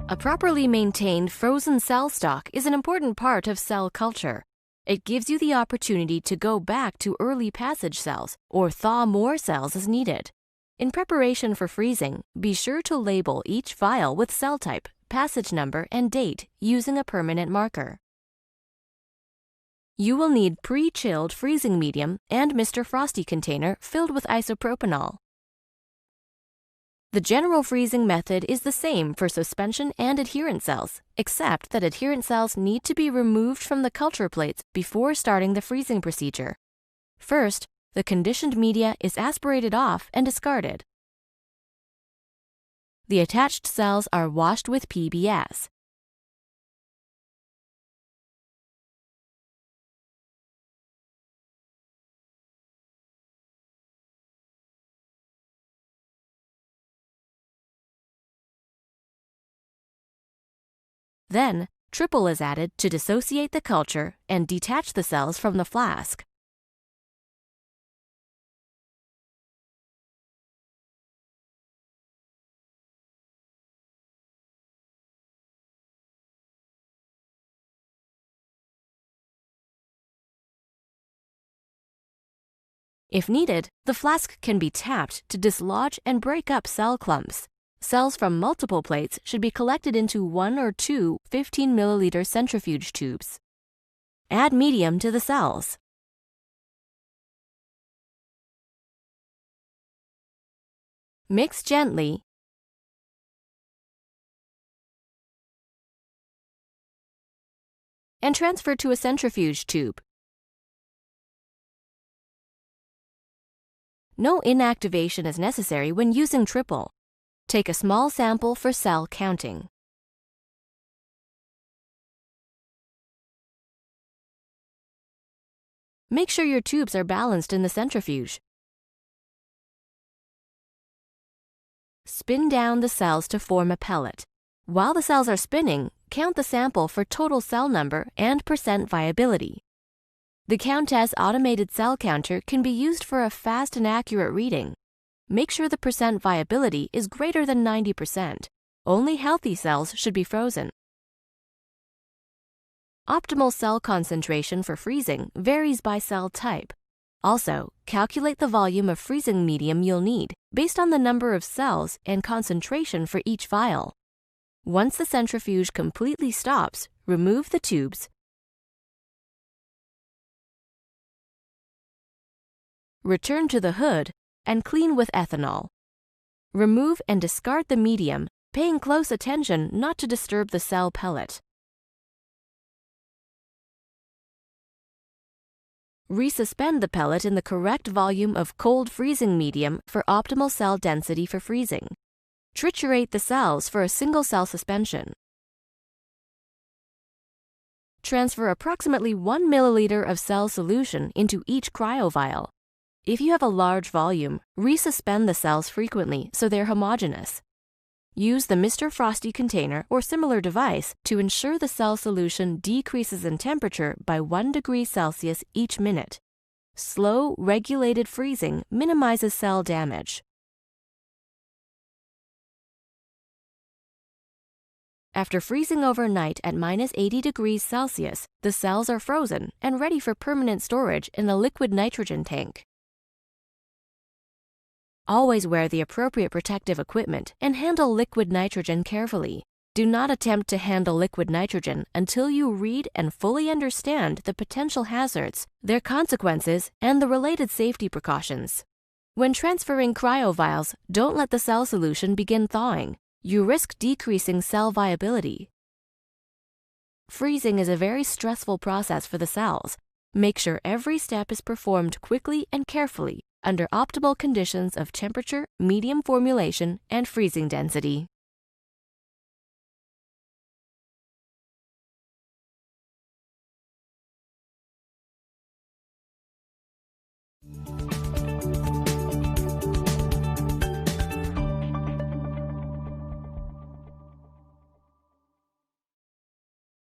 A properly maintained frozen cell stock is an important part of cell culture. It gives you the opportunity to go back to early passage cells or thaw more cells as needed. In preparation for freezing, be sure to label each vial with cell type, passage number, and date using a permanent marker. You will need pre-chilled freezing medium and Mr. Frosty container filled with isopropanol. The general freezing method is the same for suspension and adherent cells, except that adherent cells need to be removed from the culture plates before starting the freezing procedure. First, the conditioned media is aspirated off and discarded. The attached cells are washed with PBS. Then, triple is added to dissociate the culture and detach the cells from the flask. If needed, the flask can be tapped to dislodge and break up cell clumps. Cells from multiple plates should be collected into 1 or 2 15-milliliter centrifuge tubes. Add medium to the cells. Mix gently and transfer to a centrifuge tube. No inactivation is necessary when using triple. Take a small sample for cell counting. Make sure your tubes are balanced in the centrifuge. Spin down the cells to form a pellet. While the cells are spinning, count the sample for total cell number and percent viability. The Countess automated cell counter can be used for a fast and accurate reading. Make sure the percent viability is greater than 90%. Only healthy cells should be frozen. Optimal cell concentration for freezing varies by cell type. Also, calculate the volume of freezing medium you'll need based on the number of cells and concentration for each vial. Once the centrifuge completely stops, remove the tubes. Return to the hood and clean with ethanol. Remove and discard the medium, paying close attention not to disturb the cell pellet. Resuspend the pellet in the correct volume of cold freezing medium for optimal cell density for freezing. Triturate the cells for a single cell suspension. Transfer approximately 1 milliliter of cell solution into each cryovial. If you have a large volume, resuspend the cells frequently so they're homogeneous. Use the Mr. Frosty container or similar device to ensure the cell solution decreases in temperature by 1 degree Celsius each minute. Slow, regulated freezing minimizes cell damage. After freezing overnight at -80 degrees Celsius, the cells are frozen and ready for permanent storage in a liquid nitrogen tank. Always wear the appropriate protective equipment and handle liquid nitrogen carefully. Do not attempt to handle liquid nitrogen until you read and fully understand the potential hazards, their consequences, and the related safety precautions. When transferring cryovials, don't let the cell solution begin thawing. You risk decreasing cell viability. Freezing is a very stressful process for the cells. Make sure every step is performed quickly and carefully under optimal conditions of temperature, medium formulation, and freezing density.